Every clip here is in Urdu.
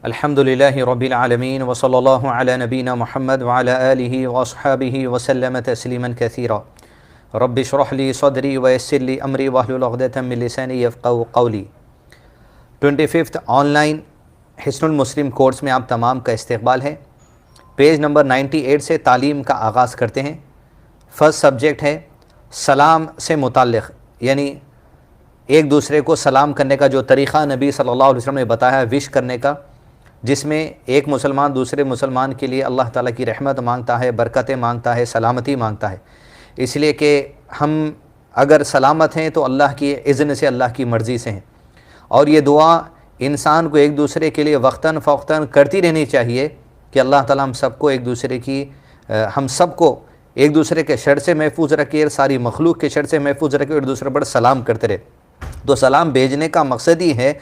الحمدللہ رب العالمین وصلی اللہ علی نبینا محمد وعلی آلہ واصحابہ وسلم تسلیما کثیرا رب اشرح لی صدری ویسر لی امری واحلل عقدۃ من لسانی یفقہوا قولی۔ 25 آن لائن حصن المسلم کورس میں آپ تمام کا استقبال ہے۔ پیج نمبر 98 سے تعلیم کا آغاز کرتے ہیں۔ فرسٹ سبجیکٹ ہے سلام سے متعلق، یعنی ایک دوسرے کو سلام کرنے کا جو طریقہ نبی صلی اللہ علیہ وسلم نے بتایا ہے وش کرنے کا، جس میں ایک مسلمان دوسرے مسلمان کے لیے اللہ تعالیٰ کی رحمت مانگتا ہے، برکتیں مانگتا ہے، سلامتی مانگتا ہے، اس لیے کہ ہم اگر سلامت ہیں تو اللہ کی اذن سے، اللہ کی مرضی سے ہیں، اور یہ دعا انسان کو ایک دوسرے کے لیے وقتاً فوقتاً کرتی رہنی چاہیے کہ اللہ تعالیٰ ہم سب کو ایک دوسرے کے شر سے محفوظ رکھے، ساری مخلوق کے شر سے محفوظ رکھے اور ایک دوسرے پر سلام کرتے رہے۔ تو سلام بھیجنے کا مقصد ہی ہے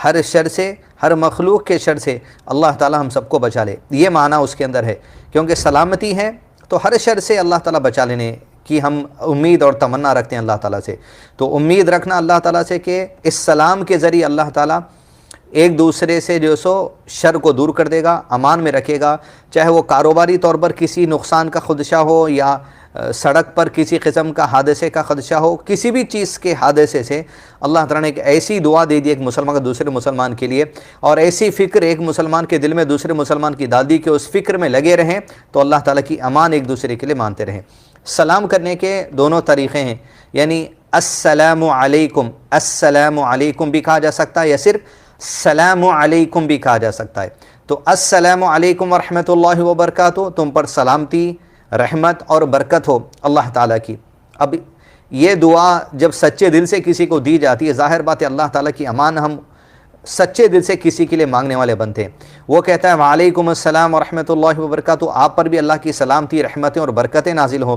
ہر شر سے، ہر مخلوق کے شر سے اللہ تعالیٰ ہم سب کو بچا لے، یہ معنی اس کے اندر ہے، کیونکہ سلامتی ہے تو ہر شر سے اللہ تعالیٰ بچا لینے کی ہم امید اور تمنا رکھتے ہیں اللہ تعالیٰ سے۔ تو امید رکھنا اللہ تعالیٰ سے کہ اس سلام کے ذریعے اللہ تعالیٰ ایک دوسرے سے جو سو شر کو دور کر دے گا، امان میں رکھے گا، چاہے وہ کاروباری طور پر کسی نقصان کا خدشہ ہو یا سڑک پر کسی قسم کا حادثے کا خدشہ ہو، کسی بھی چیز کے حادثے سے اللہ تعالیٰ نے ایک ایسی دعا دے دی ایک مسلمان کا دوسرے مسلمان کے لیے، اور ایسی فکر ایک مسلمان کے دل میں دوسرے مسلمان کی ڈال دی کہ اس فکر میں لگے رہیں تو اللہ تعالیٰ کی امان ایک دوسرے کے لیے مانتے رہیں۔ سلام کرنے کے دونوں طریقے ہیں، یعنی السلام علیکم، السلام علیکم بھی کہا جا سکتا ہے یا صرف السلام علیکم بھی کہا جا سکتا ہے۔ تو السلام علیکم ورحمۃ اللہ وبرکاتہ، تم پر سلامتی، رحمت اور برکت ہو اللہ تعالیٰ کی۔ اب یہ دعا جب سچے دل سے کسی کو دی جاتی ہے، ظاہر بات ہے اللہ تعالیٰ کی امان ہم سچے دل سے کسی کے لیے مانگنے والے بنتے ہیں۔ وہ کہتا ہے وعلیکم السلام ورحمۃ اللہ وبرکاتہ، آپ پر بھی اللہ کی سلامتی، رحمتیں اور برکتیں نازل ہوں،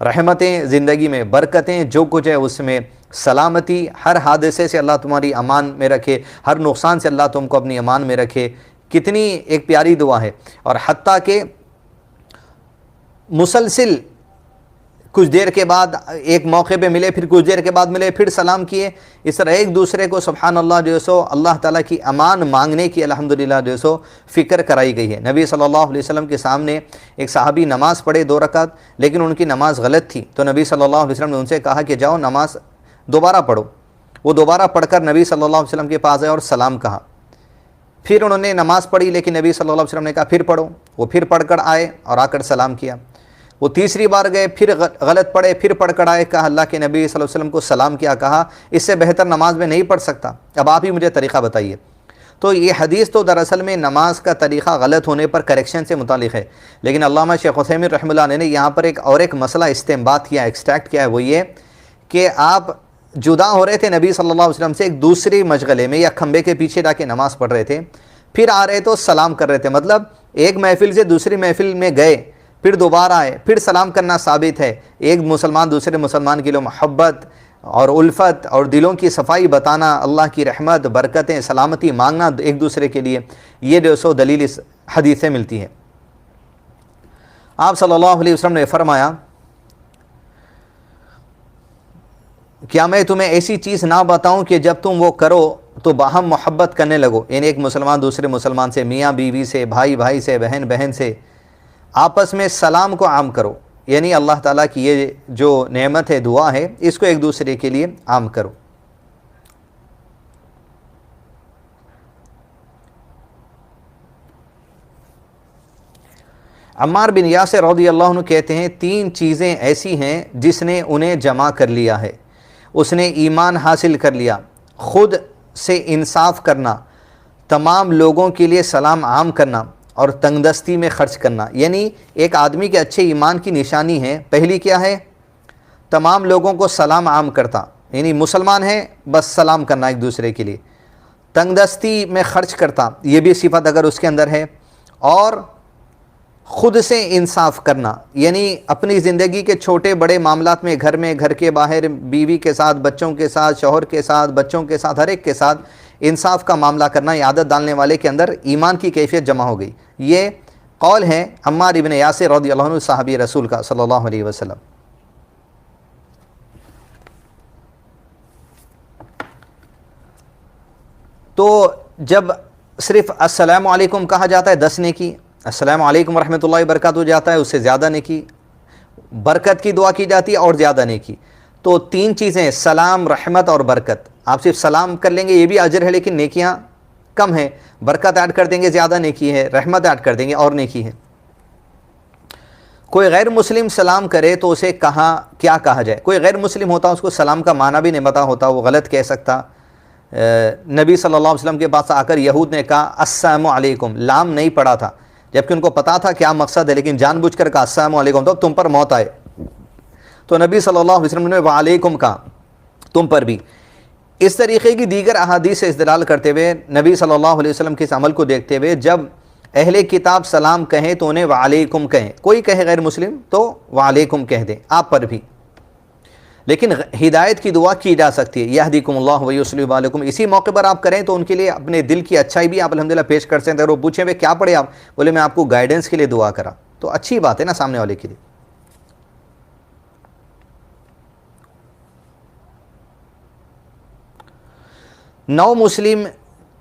رحمتیں زندگی میں، برکتیں جو کچھ ہے اس میں، سلامتی، ہر حادثے سے اللہ تمہاری امان میں رکھے، ہر نقصان سے اللہ تم کو اپنی امان میں رکھے۔ کتنی ایک پیاری دعا ہے، اور حتیٰ کہ مسلسل کچھ دیر کے بعد ایک موقع پہ ملے، پھر کچھ دیر کے بعد ملے، پھر سلام کیے، اس طرح ایک دوسرے کو سبحان اللہ جو سو اللہ تعالیٰ کی امان مانگنے کی الحمدللہ جو سو فکر کرائی گئی ہے۔ نبی صلی اللہ علیہ وسلم کے سامنے ایک صحابی نماز پڑھے 2 رکعت، لیکن ان کی نماز غلط تھی، تو نبی صلی اللہ علیہ وسلم نے ان سے کہا کہ جاؤ نماز دوبارہ پڑھو۔ وہ دوبارہ پڑھ کر نبی صلی اللہ علیہ وسلم کے پاس آئے اور سلام کہا، پھر انہوں نے نماز پڑھی، لیکن نبی صلی اللہ علیہ وسلم نے کہا پھر پڑھو، وہ پھر پڑھ کر آئے اور آ کر سلام کیا۔ وہ تیسری بار گئے، پھر غلط پڑھے، پھر پڑھ کر آئے، کہا اللہ کے نبی صلی اللہ علیہ وسلم کو سلام کیا، کہا اس سے بہتر نماز میں نہیں پڑھ سکتا، اب آپ ہی مجھے طریقہ بتائیے۔ تو یہ حدیث تو دراصل میں نماز کا طریقہ غلط ہونے پر کریکشن سے متعلق ہے، لیکن علامہ شیخ عثیمین رحمہ اللہ نے یہاں پر ایک مسئلہ استنباط کیا، ایکسٹریکٹ کیا ہے، وہ یہ کہ آپ جدا ہو رہے تھے نبی صلی اللہ علیہ وسلم سے، ایک دوسری مشغلے میں یا کھمبے کے پیچھے جا کے نماز پڑھ رہے تھے، پھر آ رہے تو سلام کر رہے تھے، مطلب ایک محفل سے دوسری محفل میں گئے، پھر دوبارہ آئے، پھر سلام کرنا ثابت ہے۔ ایک مسلمان دوسرے مسلمان کے لیے محبت اور الفت اور دلوں کی صفائی بتانا، اللہ کی رحمت، برکتیں، سلامتی مانگنا ایک دوسرے کے لیے، یہ جو سو دلیل اس حدیث سے ملتی ہے۔ آپ صلی اللہ علیہ وسلم نے فرمایا کیا میں تمہیں ایسی چیز نہ بتاؤں کہ جب تم وہ کرو تو باہم محبت کرنے لگو، یعنی ایک مسلمان دوسرے مسلمان سے، میاں بیوی سے، بھائی بھائی سے، بہن بہن سے آپس میں سلام کو عام کرو، یعنی اللہ تعالیٰ کی یہ جو نعمت ہے، دعا ہے، اس کو ایک دوسرے کے لیے عام کرو۔ عمار بن یاسر رضی اللہ عنہ کہتے ہیں 3 چیزیں ایسی ہیں جس نے انہیں جمع کر لیا ہے، اس نے ایمان حاصل کر لیا، خود سے انصاف کرنا، تمام لوگوں کے لیے سلام عام کرنا، اور تنگ دستی میں خرچ کرنا۔ یعنی ایک آدمی کے اچھے ایمان کی نشانی ہے، پہلی کیا ہے؟ تمام لوگوں کو سلام عام کرتا، یعنی مسلمان ہے بس سلام کرنا ایک دوسرے کے لیے، تنگ دستی میں خرچ کرتا، یہ بھی صفت اگر اس کے اندر ہے، اور خود سے انصاف کرنا، یعنی اپنی زندگی کے چھوٹے بڑے معاملات میں، گھر کے باہر، بیوی کے ساتھ، بچوں کے ساتھ، شوہر کے ساتھ، بچوں کے ساتھ، ہر ایک کے ساتھ انصاف کا معاملہ کرنا، یہ عادت ڈالنے والے کے اندر ایمان کی کیفیت جمع ہو گئی۔ یہ قول ہے عمار ابن یاسر رضی اللہ عنہ، صحابی رسول کا صلی اللہ علیہ وسلم۔ تو جب صرف السلام علیکم کہا جاتا ہے 10 نیکی، السلام علیکم ورحمۃ اللہ وبرکاتہ جاتا ہے اس سے زیادہ نیکی، برکت کی دعا کی جاتی ہے اور زیادہ نیکی۔ تو 3 چیزیں، سلام، رحمت اور برکت۔ آپ صرف سلام کر لیں گے یہ بھی اجر ہے لیکن نیکیاں کم ہیں، برکت ایڈ کر دیں گے زیادہ نیکی ہے، رحمت ایڈ کر دیں گے اور نیکی ہے۔ کوئی غیر مسلم سلام کرے تو اسے کیا کہا جائے؟ کوئی غیر مسلم ہوتا اس کو سلام کا معنی بھی نہیں پتا ہوتا، وہ غلط کہہ سکتا۔ نبی صلی اللہ علیہ وسلم کے پاس آ کر یہود نے کہا السلام علیکم، لام نہیں پڑا تھا جبکہ ان کو پتا تھا کیا مقصد ہے، لیکن جان بوجھ کر کہا السلام علیکم تو تم پر موت آئے، تو نبی صلی اللہ علیہ وسلم نے وعلیکم کہا تم پر بھی۔ اس طریقے کی دیگر احادیث سے استدلال کرتے ہوئے نبی صلی اللہ علیہ وسلم کے اس عمل کو دیکھتے ہوئے جب اہل کتاب سلام کہیں تو انہیں وعلیکم کہیں، کوئی کہے غیر مسلم تو وعلیکم کہہ دیں آپ پر بھی، لیکن ہدایت کی دعا کی جا سکتی ہے، یہدیکم اللہ ویصلح بالکم، اسی موقع پر آپ کریں تو ان کے لیے اپنے دل کی اچھائی بھی آپ الحمدللہ پیش کر سکتے ہیں۔ اگر وہ پوچھیں وہ کیا پڑھے، آپ بولے میں آپ کو گائیڈنس کے لیے دعا کرا، تو اچھی بات ہے نا سامنے والے کے لیے۔ نو مسلم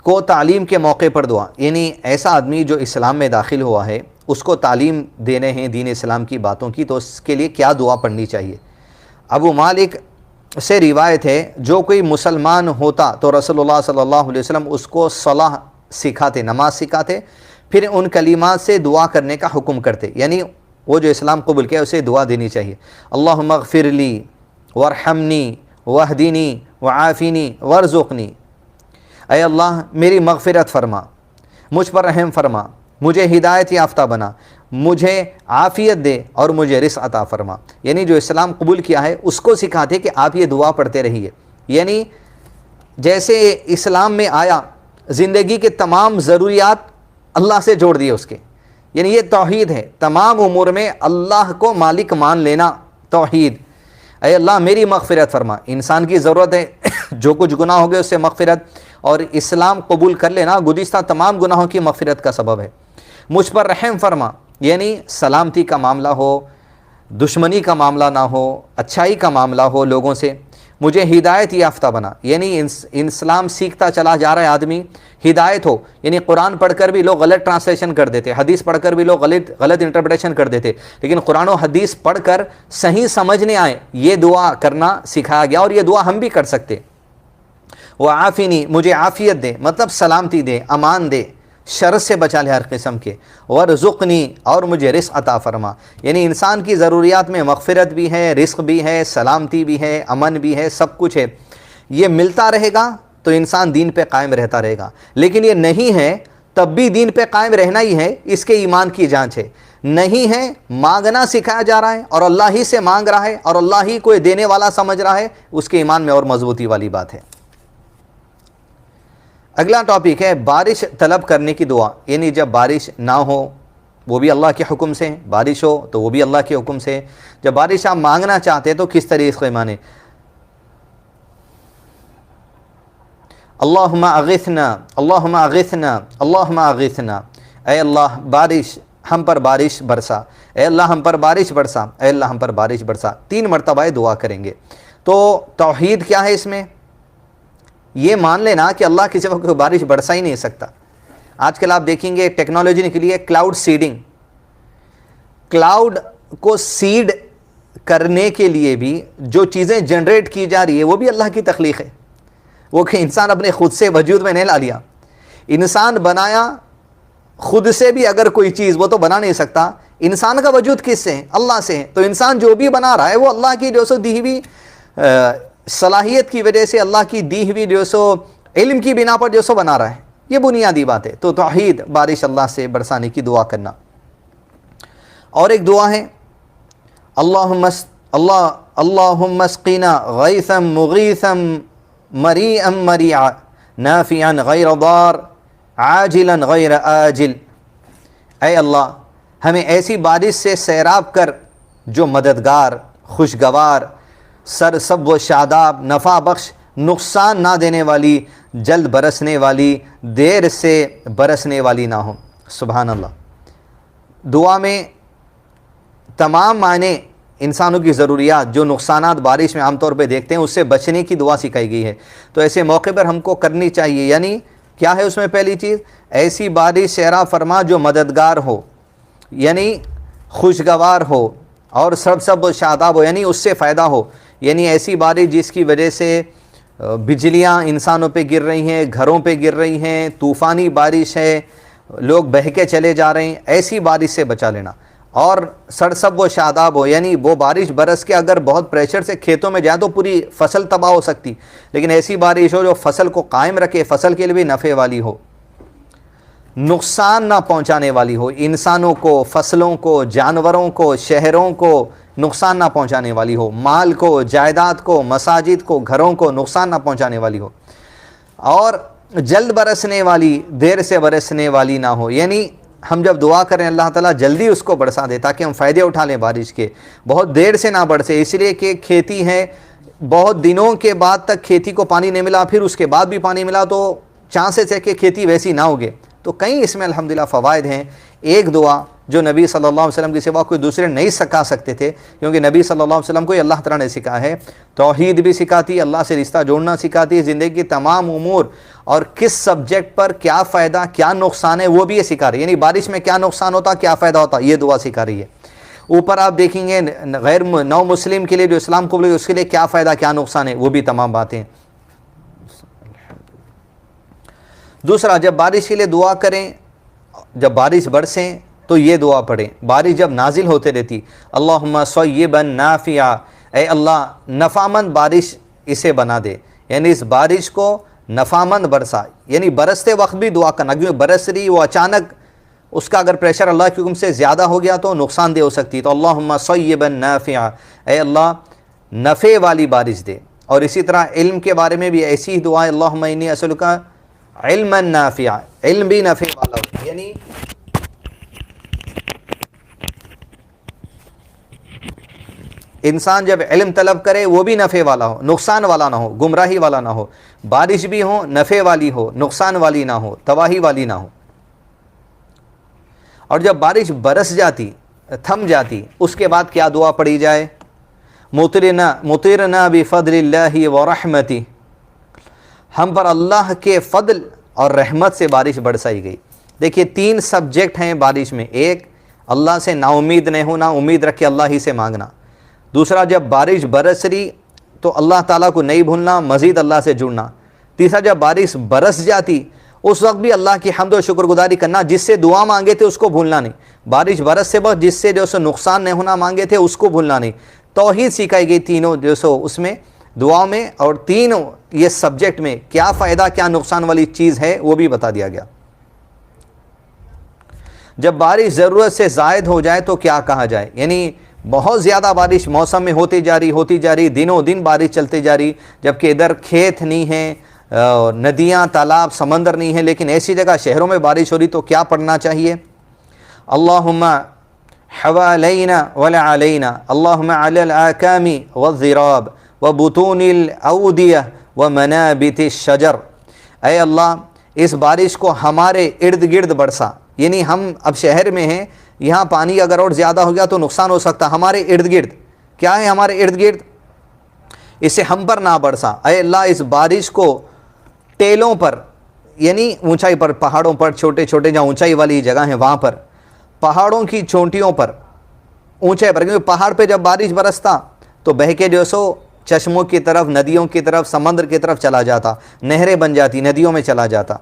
کو تعلیم کے موقع پر دعا، یعنی ایسا آدمی جو اسلام میں داخل ہوا ہے اس کو تعلیم دینے ہیں دین اسلام کی باتوں کی، تو اس کے لیے کیا دعا پڑھنی چاہیے؟ ابو مالک سے روایت ہے جو کوئی مسلمان ہوتا تو رسول اللہ صلی اللہ علیہ وسلم اس کو صلاح سکھاتے، نماز سکھاتے، پھر ان کلمات سے دعا کرنے کا حکم کرتے، یعنی وہ جو اسلام قبول کیا اسے دعا دینی چاہیے، اللہم اغفر لی وارحمنی واہدنی وعافنی وارزقنی، اے اللہ میری مغفرت فرما، مجھ پر رحم فرما، مجھے ہدایت یافتہ بنا، مجھے عافیت دے اور مجھے رزق عطا فرما۔ یعنی جو اسلام قبول کیا ہے اس کو سکھاتے کہ آپ یہ دعا پڑھتے رہیے، یعنی جیسے اسلام میں آیا زندگی کے تمام ضروریات اللہ سے جوڑ دیے اس کے، یعنی یہ توحید ہے، تمام امور میں اللہ کو مالک مان لینا، توحید۔ اے اللہ میری مغفرت فرما، انسان کی ضرورت ہے جو کچھ گناہ ہو گئے اس سے مغفرت، اور اسلام قبول کر لینا گزشتہ تمام گناہوں کی مغفرت کا سبب ہے۔ مجھ پر رحم فرما، یعنی سلامتی کا معاملہ ہو، دشمنی کا معاملہ نہ ہو، اچھائی کا معاملہ ہو لوگوں سے، مجھے ہدایت یافتہ بنا، یعنی اسلام سیکھتا چلا جا رہا ہے آدمی، ہدایت ہو، یعنی قرآن پڑھ کر بھی لوگ غلط ٹرانسلیشن کر دیتے، حدیث پڑھ کر بھی لوگ غلط انٹرپریٹیشن کر دیتے، لیکن قرآن و حدیث پڑھ کر صحیح سمجھنے آئے، یہ دعا کرنا سکھایا گیا، اور یہ دعا ہم بھی کر سکتے۔ وعافنی، مجھے عافیت دے، مطلب سلامتی دے، امان دے، شر سے بچا لے ہر قسم کے، ورزقنی، اور مجھے رزق عطا فرما، یعنی انسان کی ضروریات میں مغفرت بھی ہے، رزق بھی ہے، سلامتی بھی ہے، امن بھی ہے، سب کچھ ہے۔ یہ ملتا رہے گا تو انسان دین پہ قائم رہتا رہے گا، لیکن یہ نہیں ہے تب بھی دین پہ قائم رہنا ہی ہے، اس کے ایمان کی جانچ ہے۔ نہیں ہے، مانگنا سکھایا جا رہا ہے اور اللہ ہی سے مانگ رہا ہے اور اللہ ہی کوئی دینے والا سمجھ رہا ہے، اس کے ایمان میں اور مضبوطی والی بات ہے۔ اگلا ٹاپک ہے بارش طلب کرنے کی دعا، یعنی جب بارش نہ ہو وہ بھی اللہ کے حکم سے، بارش ہو تو وہ بھی اللہ کے حکم سے، جب بارش آپ مانگنا چاہتے تو کس طریقے سے مانے؟ اللہم اغثنا، اللہم اغثنا، اللہم اغثنا، اے اللہ بارش، ہم پر بارش برسا، اے اللہ ہم پر بارش برسا، اے اللہ ہم پر بارش برسا، 3 مرتبہ دعا کریں گے۔ تو توحید کیا ہے اس میں؟ یہ مان لینا کہ اللہ کسی وقت بارش برسا ہی نہیں سکتا۔ آج کل آپ دیکھیں گے ٹیکنالوجی نکلی ہے کلاؤڈ سیڈنگ، کلاؤڈ کو سیڈ کرنے کے لیے بھی جو چیزیں جنریٹ کی جا رہی ہے وہ بھی اللہ کی تخلیق ہے، وہ کہ انسان اپنے خود سے وجود میں نہیں لا لیا، انسان بنایا خود سے بھی اگر کوئی چیز وہ تو بنا نہیں سکتا، انسان کا وجود کس سے ہے؟ اللہ سے ہے، تو انسان جو بھی بنا رہا ہے وہ اللہ کی جو سو دی ہوئی صلاحیت کی وجہ سے، اللہ کی دی ہوئی جو سو علم کی بنا پر جو سو بنا رہا ہے، یہ بنیادی بات ہے۔ تو توحید، بارش اللہ سے برسانے کی دعا کرنا۔ اور ایک دعا ہے اللہم اسقنا غیثا مغیثا مریعا مریعا نافعا غیر ضار عاجلا غیر آجل، اے اللہ ہمیں ایسی بارش سے سیراب کر جو مددگار، خوشگوار، سرسبز و شاداب، نفع بخش، نقصان نہ دینے والی، جلد برسنے والی، دیر سے برسنے والی نہ ہو۔ سبحان اللہ۔ دعا میں تمام معنی انسانوں کی ضروریات جو نقصانات بارش میں عام طور پہ دیکھتے ہیں اس سے بچنے کی دعا سکھائی گئی ہے، تو ایسے موقع پر ہم کو کرنی چاہیے، یعنی کیا ہے اس میں پہلی چیز؟ ایسی بارش شعرا فرما جو مددگار ہو، یعنی خوشگوار ہو، اور سب و شاداب ہو، یعنی اس سے فائدہ ہو، یعنی ایسی بارش جس کی وجہ سے بجلیاں انسانوں پہ گر رہی ہیں، گھروں پہ گر رہی ہیں، طوفانی بارش ہے، لوگ بہہ کے چلے جا رہے ہیں، ایسی بارش سے بچا لینا۔ اور سرسب و شاداب ہو، یعنی وہ بارش برس کے اگر بہت پریشر سے کھیتوں میں جائے تو پوری فصل تباہ ہو سکتی، لیکن ایسی بارش ہو جو فصل کو قائم رکھے، فصل کے لیے بھی نفع والی ہو، نقصان نہ پہنچانے والی ہو، انسانوں کو، فصلوں کو، جانوروں کو، شہروں کو نقصان نہ پہنچانے والی ہو، مال کو، جائیداد کو، مساجد کو، گھروں کو نقصان نہ پہنچانے والی ہو، اور جلد برسنے والی، دیر سے برسنے والی نہ ہو، یعنی ہم جب دعا کریں اللہ تعالیٰ جلدی اس کو برسا دے تاکہ ہم فائدے اٹھا لیں بارش کے، بہت دیر سے نہ برسے، اس لیے کہ کھیتی ہے، بہت دنوں کے بعد تک کھیتی کو پانی نہیں ملا، پھر اس کے بعد بھی پانی ملا تو چانسز ہے کہ کھیتی ویسی نہ ہوگے۔ تو کئی اس میں الحمدللہ فوائد ہیں۔ ایک دعا جو نبی صلی اللہ علیہ وسلم کے سوا کوئی دوسرے نہیں سکھا سکتے تھے، کیونکہ نبی صلی اللہ علیہ وسلم کو اللہ تعالیٰ نے سکھا ہے، توحید بھی سکھاتی، اللہ سے رشتہ جوڑنا سکھاتی، زندگی کی تمام امور اور کس سبجیکٹ پر کیا فائدہ کیا نقصان ہے وہ بھی یہ سکھا رہی ہے، یعنی بارش میں کیا نقصان ہوتا کیا فائدہ ہوتا یہ دعا سکھا رہی ہے۔ اوپر آپ دیکھیں گے غیر نو مسلم کے لیے جو اسلام قبول ہے اس کے لیے کیا فائدہ کیا نقصان ہے وہ بھی تمام باتیں۔ دوسرا، جب بارش کے لیے دعا کریں، جب بارش برسیں تو یہ دعا پڑھیں، بارش جب نازل ہوتے رہتی، اللہم صیبا نافعا، اے اللہ نفعمند بارش اسے بنا دے، یعنی اس بارش کو نفعمند برسا، یعنی برستے وقت بھی دعا کرنا، کیونکہ برس رہی وہ اچانک اس کا اگر پریشر اللہ کے حکم سے زیادہ ہو گیا تو نقصان دہ ہو سکتی، تو اللہم صیبا نافعا، اے اللہ نفع والی بارش دے۔ اور اسی طرح علم کے بارے میں بھی ایسی ہی دعا ہے، اللہم انی اسألک علما نافعا، علم بھی نفع والا ہو، یعنی انسان جب علم طلب کرے وہ بھی نفع والا ہو، نقصان والا نہ ہو، گمراہی والا نہ ہو، بارش بھی ہو نفع والی ہو، نقصان والی نہ ہو، تباہی والی نہ ہو۔ اور جب بارش برس جاتی، تھم جاتی، اس کے بعد کیا دعا پڑھی جائے؟ مطرنا بفضل اللہ ورحمتہ، ہم پر اللہ کے فضل اور رحمت سے بارش برسائی گئی۔ دیکھیے 3 سبجیکٹ ہیں بارش میں، ایک اللہ سے نا امید نہیں ہونا، امید رکھ کے اللہ ہی سے مانگنا۔ دوسرا، جب بارش برس رہی تو اللہ تعالیٰ کو نہیں بھولنا، مزید اللہ سے جڑنا۔ تیسرا، جب بارش برس جاتی اس وقت بھی اللہ کی حمد و شکر گزاری کرنا، جس سے دعا مانگے تھے اس کو بھولنا نہیں، بارش برس سے بس جس سے جو سو نقصان نہیں ہونا مانگے تھے اس کو بھولنا نہیں۔ توحید سکھائی گئی تینوں جو سو اس میں دعا میں، اور تینوں یہ سبجیکٹ میں کیا فائدہ کیا نقصان والی چیز ہے وہ بھی بتا دیا گیا۔ جب بارش ضرورت سے زائد ہو جائے تو کیا کہا جائے، یعنی بہت زیادہ بارش موسم میں ہوتی جا رہی، دنوں دن بارش چلتے جا رہی، جبکہ ادھر کھیت نہیں ہیں، ندیاں، تالاب، سمندر نہیں ہیں، لیکن ایسی جگہ شہروں میں بارش ہو رہی تو کیا پڑھنا چاہیے؟ اللہم حوالینا ولا علینا، اللہم علی الاکام والضراب وبطون الاودیہ ومنابت الشجر، اے اللہ اس بارش کو ہمارے ارد گرد برسا، یعنی ہم اب شہر میں ہیں، یہاں پانی اگر اور زیادہ ہو گیا تو نقصان ہو سکتا، ہمارے ارد گرد کیا ہے، ہمارے ارد گرد اسے ہم پر نہ برسا، اے اللہ اس بارش کو ٹیلوں پر، یعنی اونچائی پر، پہاڑوں پر، چھوٹے چھوٹے جہاں اونچائی والی جگہ ہیں وہاں پر، پہاڑوں کی چونٹیوں پر، اونچائی پر، کیونکہ پہاڑ پہ جب بارش برستا تو بہہ کے جو سو چشموں کی طرف، ندیوں کی طرف، سمندر کی طرف چلا جاتا، نہریں بن جاتی، ندیوں میں چلا جاتا۔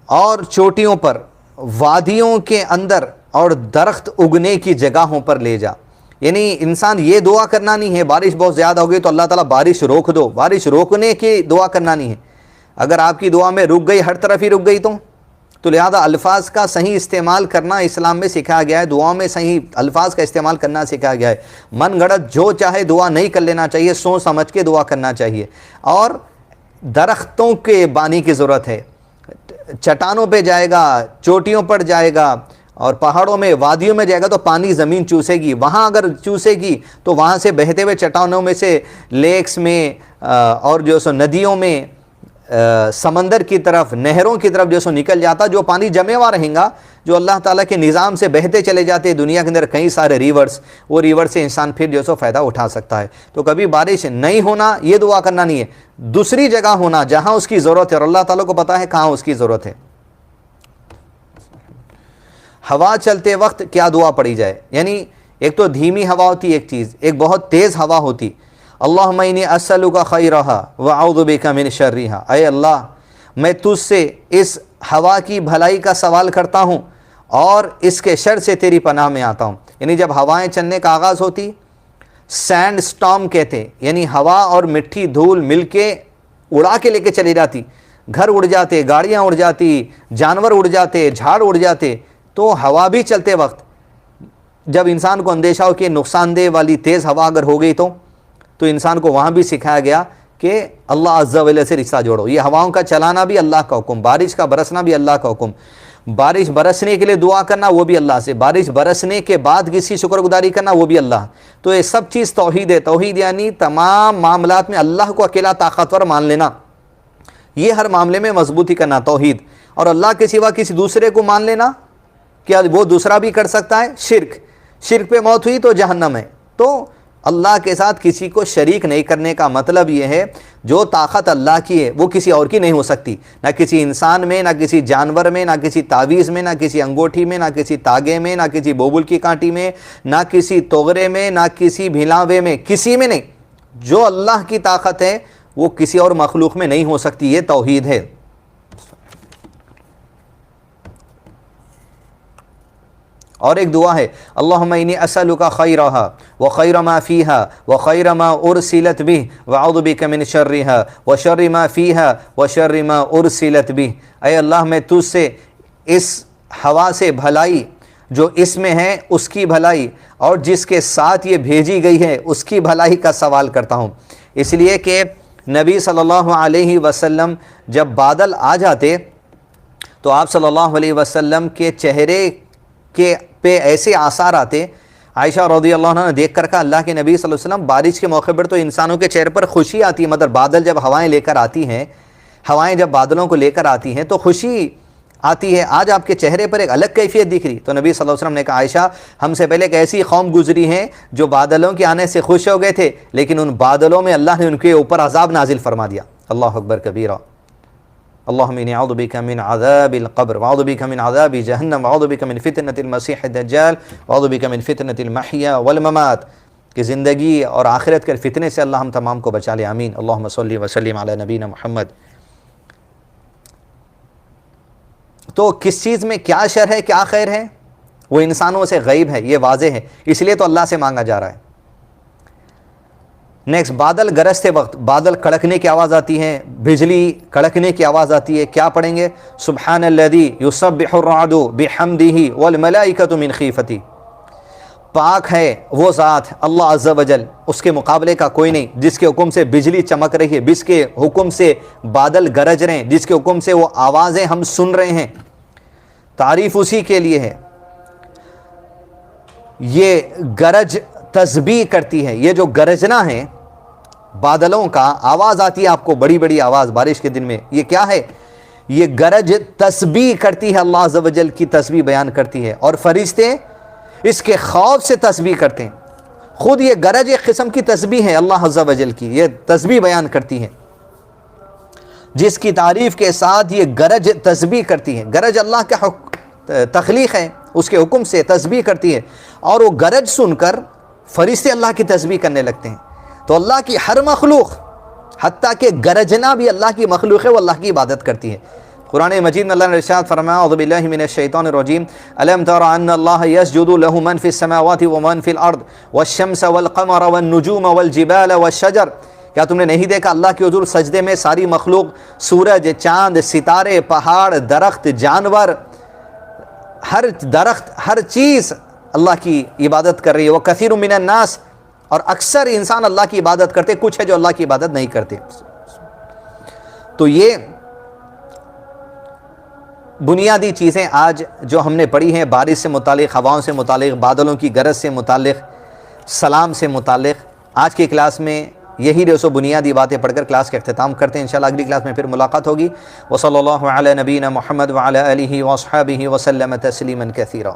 اور چوٹیوں پر، وادیوں کے اندر اور درخت اگنے کی جگہوں پر لے جا، یعنی انسان یہ دعا کرنا نہیں ہے بارش بہت زیادہ ہو گئی تو اللہ تعالیٰ بارش روک دو، بارش روکنے کی دعا کرنا نہیں ہے۔ اگر آپ کی دعا میں رک گئی، ہر طرف ہی رک گئی تو لہذا الفاظ کا صحیح استعمال کرنا اسلام میں سکھایا گیا ہے، دعا میں صحیح الفاظ کا استعمال کرنا سکھایا گیا ہے۔ من گھڑت جو چاہے دعا نہیں کر لینا چاہیے، سوچ سمجھ کے دعا کرنا چاہیے۔ اور درختوں کے بانی کی ضرورت ہے، چٹانوں پہ جائے گا، چوٹیوں پر جائے گا، اور پہاڑوں میں، وادیوں میں جائے گا تو پانی زمین چوسے گی، وہاں اگر چوسے گی تو وہاں سے بہتے ہوئے چٹانوں میں سے لیکس میں اور جو سو ندیوں میں، سمندر کی طرف، نہروں کی طرف جو سو نکل جاتا، جو پانی جمے ہوا رہیں گا جو اللہ تعالیٰ کے نظام سے بہتے چلے جاتے ہیں. دنیا کے اندر کئی سارے ریورز، وہ ریور سے انسان پھر جو سو فائدہ اٹھا سکتا ہے. تو کبھی بارش نہیں ہونا یہ دعا کرنا نہیں ہے، دوسری جگہ ہونا جہاں اس کی ضرورت ہے، اور اللہ تعالیٰ کو پتہ ہے کہاں اس کی ضرورت ہے. ہوا چلتے وقت کیا دعا پڑھی جائے؟ یعنی ایک تو دھیمی ہوا ہوتی ایک چیز، ایک بہت تیز ہوا ہوتی. اللہم انی اسألک خیرہا واعوذ بک من شرہا، اے اللہ میں تجھ سے اس ہوا کی بھلائی کا سوال کرتا ہوں اور اس کے شر سے تیری پناہ میں آتا ہوں. یعنی جب ہوائیں چلنے کا آغاز ہوتی، سینڈ سٹارم کہتے، یعنی ہوا اور مٹی دھول مل کے اڑا کے لے کے چلی جاتی، گھر اڑ جاتے، گاڑیاں اڑ جاتی، جانور اڑ جاتے، جھاڑ اڑ جاتے. تو ہوا بھی چلتے وقت جب انسان کو اندیشہ ہو کہ نقصان دہ والی تیز ہوا اگر ہو گئی تو انسان کو وہاں بھی سکھایا گیا کہ اللہ عز و جل سے رشتہ جوڑو. یہ ہواؤں کا چلانا بھی اللہ کا حکم، بارش کا برسنا بھی اللہ کا حکم، بارش برسنے کے لیے دعا کرنا وہ بھی اللہ سے، بارش برسنے کے بعد کسی شکر گزاری کرنا وہ بھی اللہ. تو یہ سب چیز توحید ہے. توحید یعنی تمام معاملات میں اللہ کو اکیلا طاقتور مان لینا، یہ ہر معاملے میں مضبوطی کرنا توحید. اور اللہ کے سوا کسی دوسرے کو مان لینا کیا وہ دوسرا بھی کر سکتا ہے؟ شرک پہ موت ہوئی تو جہنم ہے. تو اللہ کے ساتھ کسی کو شریک نہیں کرنے کا مطلب یہ ہے جو طاقت اللہ کی ہے وہ کسی اور کی نہیں ہو سکتی، نہ کسی انسان میں، نہ کسی جانور میں، نہ کسی تعویذ میں، نہ کسی انگوٹھی میں، نہ کسی تاگے میں، نہ کسی بوبل کی کانٹی میں، نہ کسی توغرے میں، نہ کسی بھیلاوے میں، کسی میں نہیں. جو اللہ کی طاقت ہے وہ کسی اور مخلوق میں نہیں ہو سکتی. یہ توحید ہے. اور ایک دعا ہے اللہم انی اسألک خیرہا وخیر ما فیہا وخیر ما ارسلت بہ واعوذ بک من شرہا وشر ما فیہا وشر ما ارسلت بہ. اے اللہ میں تجھ سے اس ہوا سے بھلائی جو اس میں ہے اس کی بھلائی، اور جس کے ساتھ یہ بھیجی گئی ہے اس کی بھلائی کا سوال کرتا ہوں. اس لیے کہ نبی صلی اللہ علیہ وسلم جب بادل آ جاتے تو آپ صلی اللہ علیہ وسلم کے چہرے کے پہ ایسے آثار آتے. عائشہ رضی اللہ عنہ نے دیکھ کر کہا اللہ کے نبی صلی اللہ علیہ وسلم بارش کے موقع پر تو انسانوں کے چہرے پر خوشی آتی ہے، مگر بادل جب ہوائیں لے کر آتی ہیں، ہوائیں جب بادلوں کو لے کر آتی ہیں تو خوشی آتی ہے. آج آپ کے چہرے پر ایک الگ کیفیت دکھ رہی. تو نبی صلی اللہ علیہ وسلم نے کہا عائشہ ہم سے پہلے ایک ایسی قوم گزری ہیں جو بادلوں کے آنے سے خوش ہو گئے تھے، لیکن ان بادلوں میں اللہ نے ان کے اوپر عذاب نازل فرما دیا. اللہ اکبر کبیرہ. اللہم انی اعوذ بک من عذاب القبر واعوذ بک من عذاب جہنم واعوذ بک من فتنۃ المسیح الدجال واعوذ بک من فتنۃ المحیا والممات. کہ زندگی اور آخرت کے فتنے سے اللہ ہم تمام کو بچا لے. آمین. اللہم صلی وسلم علی نبینا محمد. تو کس چیز میں کیا شر ہے کیا خیر ہے وہ انسانوں سے غیب ہے، یہ واضح ہے، اس لیے تو اللہ سے مانگا جا رہا ہے. نیکسٹ، بادل گرجتے وقت بادل کڑکنے کی آواز آتی ہے، بجلی کڑکنے کی آواز آتی ہے، کیا پڑھیں گے؟ سبحان الذی یسبح الرعد بحمدہ والملائکۃ من خیفتہ. پاک ہے وہ ذات اللہ عز و جل، اس کے مقابلے کا کوئی نہیں، جس کے حکم سے بجلی چمک رہی ہے، جس کے حکم سے بادل گرج رہے ہیں، جس کے حکم سے وہ آوازیں ہم سن رہے ہیں. تعریف اسی کے لیے ہے. یہ گرج تسبیح کرتی ہے. یہ جو گرجنا ہے بادلوں کا، آواز آتی ہے آپ کو بڑی بڑی آواز بارش کے دن میں، یہ کیا ہے؟ یہ گرج تسبیح کرتی ہے، اللہ عز و جل کی تسبیح بیان کرتی ہے، اور فرشتے اس کے خوف سے تسبیح کرتے ہیں. خود یہ گرج ایک قسم کی تسبیح ہے اللہ عز و جل کی، یہ تسبیح بیان کرتی ہے. جس کی تعریف کے ساتھ یہ گرج تسبیح کرتی ہے. گرج اللہ کا تخلیق ہے، اس کے حکم سے تسبیح کرتی ہے، اور وہ گرج سن کر فرشتے اللہ کی تسبیح کرنے لگتے ہیں. تو اللہ کی ہر مخلوق، حتیٰ کہ گرجنا بھی اللہ کی مخلوق ہے، وہ اللہ کی عبادت کرتی ہے. قرآن مجید میں اللہ نے ارشاد فرمایا اعوذ باللہ من الشیطان الرجیم الم تر ان اللہ یسجد له من فی السماوات ومن فی الارض والشمس والقمر والنجوم والجبال والشجر. کیا تم نے نہیں دیکھا اللہ کے حضور سجدے میں ساری مخلوق، سورج، چاند، ستارے، پہاڑ، درخت، جانور، ہر درخت، ہر چیز اللہ کی عبادت کر رہی ہے. وکثیر من الناس، اور اکثر انسان اللہ کی عبادت کرتے، کچھ ہے جو اللہ کی عبادت نہیں کرتے. تو یہ بنیادی چیزیں آج جو ہم نے پڑھی ہیں، بارش سے متعلق، ہواؤں سے متعلق، بادلوں کی گرج سے متعلق، سلام سے متعلق، آج کی کلاس میں یہی جو سو بنیادی باتیں پڑھ کر کلاس کا اختتام کرتے ہیں. انشاءاللہ اگلی کلاس میں پھر ملاقات ہوگی. وصلی اللہ علی نبینا محمد وعلی آلہ واصحابہ وسلم تسلیما کثیرا.